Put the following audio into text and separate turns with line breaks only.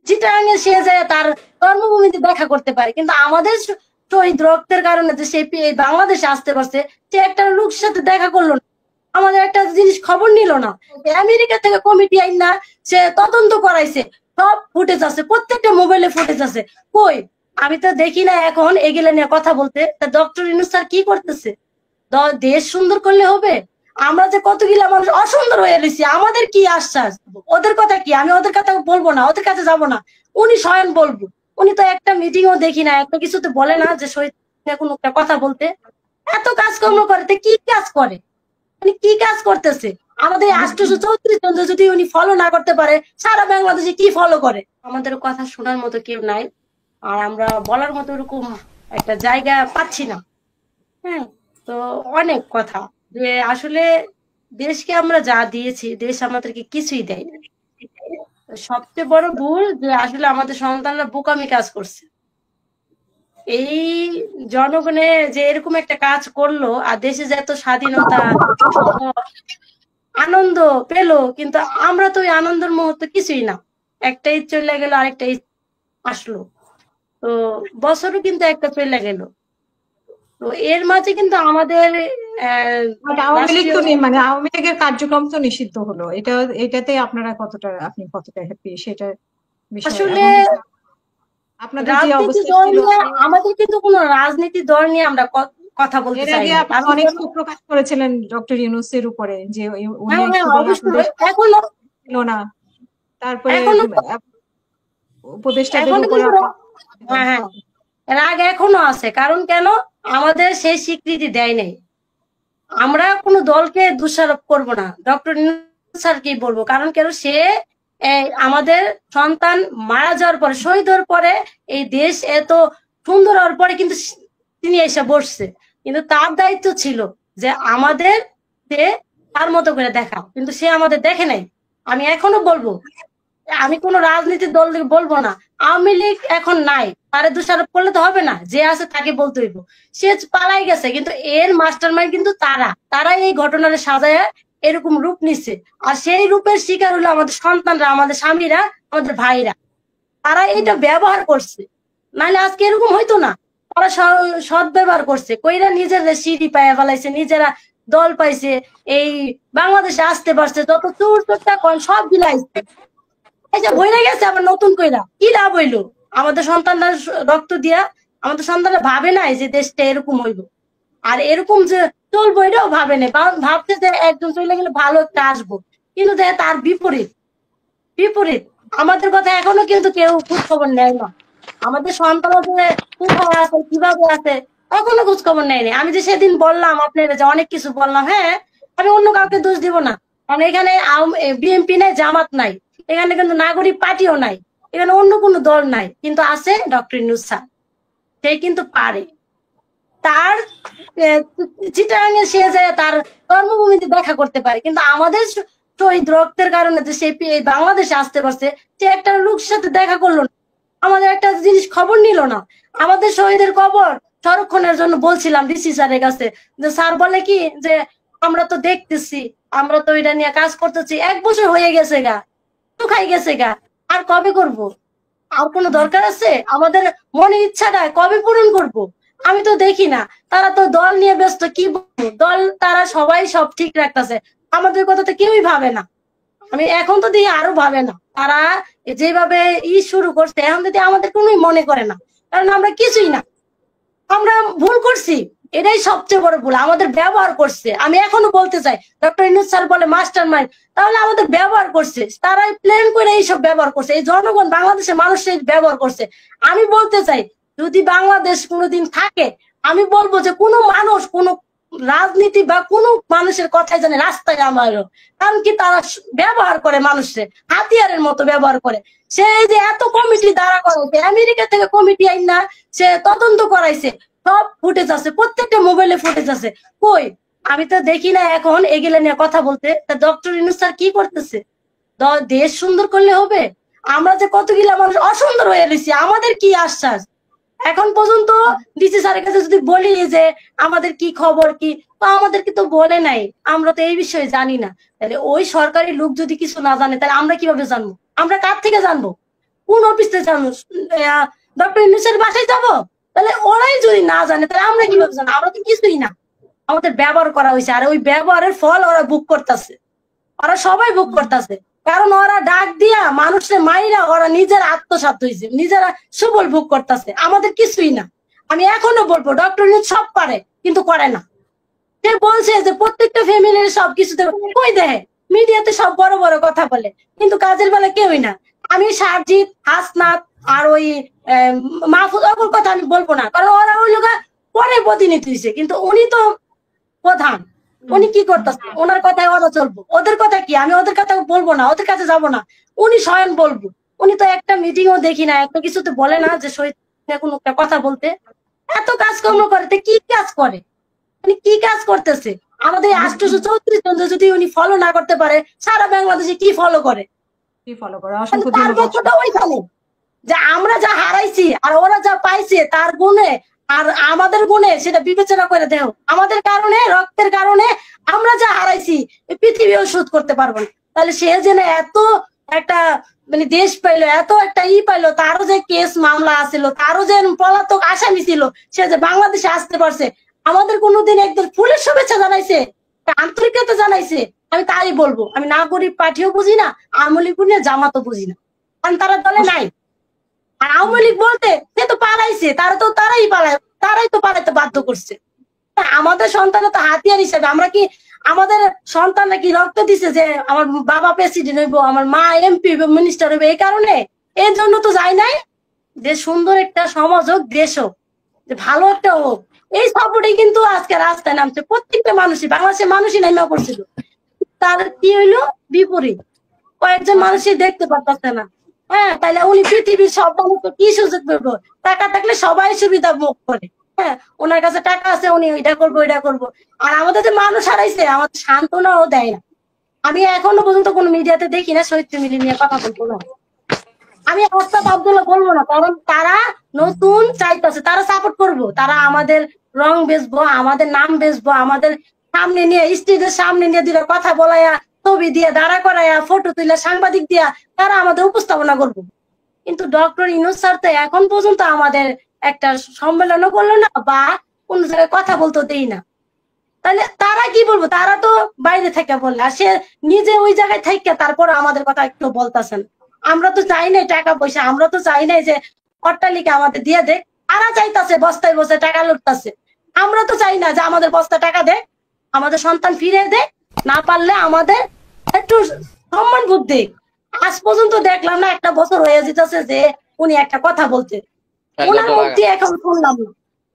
চিটাগাঙে সে যায় তার কর্মভূমিতে দেখা করতে পারে, কিন্তু আমাদের শহীদ রক্তের কারণে যে সে এই বাংলাদেশে আসতে পারছে, সে একটা লোকের সাথে দেখা করলো না, আমাদের একটা জিনিস খবর নিল না। আমেরিকা থেকে কমিটি আইন না, সে তদন্ত করাইছে, সব ফুটেজ আছে, প্রত্যেকটা মোবাইলে ফুটেজ আছে। কই? আমি তো দেখি না এখন এগুলা নিয়ে কথা বলতে। তা ডক্টর ইউনূস স্যার কি করতেছে? দেশ সুন্দর করলে হবে? আমরা যে কতগুলা মানুষ অসুন্দর হয়ে রয়েছি, আমাদের কি আশ্বাস? ওদের কথা কি? আমি ওদের কথা বলবো না, ওদের কাছে যাব না, উনি স্বয়ং বলবো। উনি তো একটা মিটিংও দেখি না, একটা কিছুতে বলে না যে শহীদ কোনো একটা কথা বলতে। এত কাজকর্ম করে, কি কাজ করে? উনি কি কাজ করতেছে? আমাদের 834 জন যদি উনি ফলো না করতে পারে, সারা বাংলাদেশে কি ফলো করে? আমাদের কথা শোনার মতো কেউ নাই, আর আমরা বলার মতো এরকম একটা জায়গা পাচ্ছি না। হ্যাঁ, তো অনেক কথা যে আসলে দেশকে আমরা যা দিয়েছি, দেশ আমাদেরকে কিছুই দেয় না। সবচেয়ে বড় ভুল যে আসলে আমাদের সন্তানরা বোকামি কাজ করছে। এই জনগণে যে এরকম একটা কাজ করলো, আর দেশে যে এত স্বাধীনতা আনন্দ পেলো, কিন্তু আমরা তো ওই আনন্দের মুহূর্তে কিছুই না। একটা ঈদ চলে গেল, আরেকটা ঈদ আসলো, তো বছরও কিন্তু একটা চলে গেল। তো এর মাঝে কিন্তু আমাদের
আওয়ামী লীগ তো
রাষ্ট্রীয়
নেই, মানে আওয়ামী লীগের কার্যক্রম তো নিষিদ্ধ হলো, এটাতে আপনি কতটা হ্যাপি সেটা বিষয়ে?
আসলে
এবং আপনাদের যে
রাজনীতি
অবস্থা
দল
ছিল,
নিয়ে, আমাদের কিন্তু কোনো রাজনীতি দল নিয়ে আমরা কথা বলতে
এর
চাই
আগে
না,
আপনি
কারণ
অনেক ক্ষোভ প্রকাশ করেছিলেন ডক্টর ইউনূসের উপরে যে উনি
হ্যাঁ হ্যাঁ
শুধু
অবশ্যই
আপনাদের
এখনো
ছিল না, তারপরে
এখনো
উপদেষ্টাদের
এখনো
উপর
কিন্তু
আপনার ছিল।
হ্যাঁ হ্যাঁ রাগ এখনো আছে, কারণ কেন? আমাদের সেই স্বীকৃতি দেয় নাই। আমরা কোনো দলকে দোষারোপ করব না, ডক্টর স্যারকেই বলবো, কারণ কেন? সে আমাদের সন্তান মারা যাওয়ার পরে, শহীদ হওয়ার পরে, এই দেশ এত সুন্দর হওয়ার পরে কিন্তু তিনি এসে বসছে। কিন্তু তার দায়িত্ব ছিল যে আমাদের সে তার মতো করে দেখা, কিন্তু সে আমাদের দেখে নাই। আমি এখনো বলবো, আমি কোনো রাজনীতির দল থেকে বলবো না, আওয়ামী লীগ এখন নাই, তারে দোষারোপ করলে তো হবে না, যে আছে তাকে বলতে হইব। সে পালাই গেছে, কিন্তু এর মাস্টার মাইন্ড কিন্তু তারা এই ঘটনার সাজায় এরকম রূপ নিচ্ছে। আর সেই রূপের শিকার হলো আমাদের সন্তানরা, আমাদের স্বামীরা, আমাদের ভাইরা। তারা এটা ব্যবহার করছে, নাহলে আজকে এরকম হইতো না। তারা সৎ ব্যবহার করছে, কইরা নিজেরা সিঁড়ি পায়ে ফেলাইছে, নিজেরা দল পাইছে, এই বাংলাদেশে আসতে পারছে, যত চোর চোরটা কন সব বিলাইছে। এই যে বইরা গেছে আবার নতুন কইরা, কি লাভ হইলো? আমাদের সন্তানরা রক্ত দিয়া, আমাদের সন্তানরা ভাবে নাই যে দেশটা এরকম হইলো, আর এরকম যে চলবো এটাও ভাবে নাই। ভাবছে যে একজন চলে গেলে ভালো একটা আসবো, কিন্তু তার বিপরীত। বিপরীত আমাদের কথা এখনো কিন্তু কেউ খোঁজ খবর নেয় না। আমাদের সন্তানরা যে কোথায় আছে, কিভাবে আছে, এখনো খোঁজ খবর নেয়নি। আমি যে সেদিন বললাম আপনারা যে অনেক কিছু বললাম, হ্যাঁ, আমি অন্য কাউকে দোষ দিব না, কারণ এখানে বিএনপি নাই, জামাত নাই, এখানে কিন্তু নাগরিক পার্টিও নাই, এখানে অন্য কোনো দল নাই, কিন্তু আছে ডক্টর ইউনূস স্যার। সে কিন্তু পারে। তার চিটাগাঙে সে যায় তার কর্মভূমিতে দেখা করতে পারে, কিন্তু আমাদের শহীদ রক্তের কারণে যে সে এই বাংলাদেশে আসতে পারছে, সে একটা লোকের সাথে দেখা করলো না, আমাদের একটা জিনিস খবর নিল না। আমাদের শহীদের কবর সংরক্ষণের জন্য বলছিলাম ডিসি স্যারের কাছে, যে স্যার বলে কি যে আমরা তো দেখতেছি, আমরা তো এটা নিয়ে কাজ করতেছি, 1 বছর হয়ে গেছে গা, শুকাই গেছে গা, আর কবে করব? আর কোনো দরকার আছে? আমাদের মনের ইচ্ছাটা কবে পূরণ করব? আমি তো দেখি না, তারা তো দল নিয়ে ব্যস্ত। কি বলবো, দল তারা সবাই সব ঠিক রাখতেছে, আমাদের কথা তো কেউই ভাবে না। আমি এখন তো দিয়ে আরো ভাবে না, তারা যেভাবে শুরু করছে, এখন যদি আমাদের কোনো মনে করে না, কারণ আমরা কিছুই না, আমরা ভুল করছি। এটাই সবচেয়ে বড় ভুল, আমাদের ব্যবহার করছে। আমি এখনো বলতে চাই, ডক্টর ইউনূস স্যার বলে মাস্টার মাইন্ড, তাহলে আমাদের ব্যবহার করছে, তারাই প্ল্যান করে এইসব ব্যবহার করছে, এই জনগণ বাংলাদেশের মানুষের ব্যবহার করছে। আমি বলতে চাই, যদি বাংলাদেশ কোনোদিন থাকে, আমি বলবো যে কোনো মানুষ, কোনো রাজনীতি বা কোনো মানুষের কথাই জানে রাস্তায় আমারও, কারণ কি তারা ব্যবহার করে মানুষের হাতিয়ারের মতো ব্যবহার করে। সেই যে এত কমিটি দাঁড়া করাইছে, আমেরিকা থেকে কমিটি আইন না, সে তদন্ত করাইছে, সব ফুটেজ আছে, প্রত্যেকটা মোবাইলে ফুটেজ আছে। কই? আমি তো দেখি না এখন এগুলা নিয়ে কথা বলতে। তা ডক্টর ইউনূস স্যার কি করতেছে? দেশ সুন্দর করলে হবে? আমরা যে কতগুলা মানুষ অসুন্দর হয়ে রয়েছি, আমাদের কি আশ্বাস? এখন পর্যন্ত ডিসি স্যারের কাছে যদি বলি যে আমাদের কি খবর, কি, তো আমাদেরকে তো বলে নাই, আমরা তো এই বিষয়ে জানি না। তাহলে ওই সরকারি লোক যদি কিছু না জানে, তাহলে আমরা কিভাবে জানবো? আমরা কার থেকে জানবো? কোন অফিসে জানো? ডক্টর ইউনূসের বাসায় যাবো? তাহলে ওরাই যদি না জানে তাহলে আমরা কিভাবে জানো? আমরা তো কিছুই না। আমাদের ব্যবহার করা হয়েছে, আর ওই ব্যবহারের ফল ওরা ভোগ করতেছে। ওরা সবাই ভোগ করতেছে, কারণ ওরা ডাক দিয়া মানুষের মাইরা ওরা নিজের আত্মসাৎ হয়েছে, নিজেরা সুবল ভোগ করতেছে, আমাদের কিছুই না। আমি এখনো বলবো ডক্টর ইউনূস সব পারে কিন্তু করে না। সে বলছে যে প্রত্যেকটা ফ্যামিলির সবকিছুতে কই দেখে, মিডিয়াতে সব বড় বড় কথা বলে, কিন্তু কাজের বেলা কেউই না। আমি সারজিৎ, হাসনাত আর ওই মাহফুজ অকুর কথা আমি বলবো না, কারণ ওরা ওই লোক পরে প্রতিনিধি হয়েছে, কিন্তু উনি তো প্রধান। উনি কি করতেছে? ওনার কথায় ওরা চলবো, ওদের কথা কি? আমি ওদের কথা বলবো না, ওদের কাছে যাবো না, উনি স্বয়ং বলবো। উনি তো একটা মিটিংও দেখি না, একটা কিছুতে বলে না যে শহীদ কোনো একটা কথা বলতে। এত কাজকর্ম করে, তো কি কাজ করে? উনি কি কাজ করতেছে? আমাদের 834 জন যদি উনি ফলো না করতে পারে, সারা বাংলাদেশে কি ফলো করে?
কি ফলো করে? অসংখ্য
তার
ধন্যবাদ।
পক্ষটা ওইখানে যে আমরা যা হারাইছি আর ওরা যা পাইছে তার গুণে আর আমাদের গুণে সেটা বিবেচনা করে দেও। আমাদের কারণে, রক্তের কারণে আমরা যা হারাইছি পৃথিবীও শোধ করতে পারবো না। তাহলে সে যেন এত একটা মানে দেশ পাইলো, এত একটা পাইলো, তারও যে কেস মামলা আছিল, তারও যে পলাতক আসামি ছিল, সে যে বাংলাদেশে আসতে পারছে, আমাদের কোনোদিন একদিন ফুলের শুভেচ্ছা জানাইছে, আন্তরিকতা জানাইছে? আমি তাই বলবো। আমি নাগরিক পার্টিও বুঝি না, আওয়ামী লীগ নিয়ে জামাতও বুঝি না, কারণ তারা দলে নাই। আর আওয়ামী লীগ বলতে সে তো পালাইছে, তারাই তো পালাইতে বাধ্য করছে। আমাদের সন্তানের তো হাতিয়ার হিসেবে আমরা কি আমাদের সন্তান নাকি রক্ত দিছে যে আমার বাবা প্রেসিডেন্ট হইব, আমার মা এমপি হইব, মিনিস্টার হইব? এই কারণে, এর জন্য তো যাই নাই যে সুন্দর একটা সমাজ হোক, দেশ হোক, যে ভালো একটা হোক। এই সাপোর্টে কিন্তু আজকে রাস্তায় নামছে প্রত্যেকটা মানুষই, বাংলাদেশের মানুষই নামা পড়ছিল। তার কি হইলো? বিপরীত। কয়েকজন মানুষই দেখতে পারতেছে না। হ্যাঁ, তাহলে উনি পৃথিবীর সব মানুষকে কি সুযোগ পাবো? টাকা থাকলে সবাই সুবিধা ভোগ করে। হ্যাঁ, ওনার কাছে টাকা আছে, উনি ওইটা করবো ওইটা করবো। আর আমাদের যে মানুষ হারাইছে, আমাদের সান্ত্বনাও দেয় না। আমি এখনো পর্যন্ত কোনো মিডিয়াতে দেখি না শহীদ ফ্যামিলি নিয়ে কথা বলবো না। আমি ওস্তাদ আব্দুল্লাহ বলবো না, কারণ তারা নতুন চাইতেছে, তারা সাপোর্ট করবো, তারা আমাদের রং বেচবো, আমাদের নাম বেচবো, আমাদের সামনে নিয়ে, স্টেজের সামনে নিয়ে দিলে কথা বলাইয়া, ছবি দিয়ে দাঁড়া করাইয়া, ফটো তুলে সাংবাদিক দিয়া তারা আমাদের উপস্থাপনা করবো। কিন্তু ডক্টর ইউনূস স্যার তো এখন পর্যন্ত আমাদের একটা সম্মেলনও করলো না, বা কোন জায়গায় কথা বলতে দেই না। তাহলে তারা কি বলবো? তারা তো বাইরে থেকে বললে, আর সে নিজে ওই জায়গায় থেকে তারপর আমাদের কথা একটু বলতেছেন। আমরা তো চাই নাই টাকা পয়সা, আমরা তো চাই নাই যে অট্টালিকা আমাদের দিয়ে দেয়। তারা চাইতাছে বস্তায় বস্তায় টাকা লুটতাছে। আমরা তো চাই না যে আমাদের বস্তা টাকা দেয়, আমাদের সন্তান ফিরে দেয়, না পারলে আমাদের একটু সম্মান বুদ্ধি। আজ পর্যন্ত দেখলাম না, একটা বছর হয়ে যেতেছে যে উনি একটা কথা বলতে, ওনার মুক্তি এখন শুনলাম না।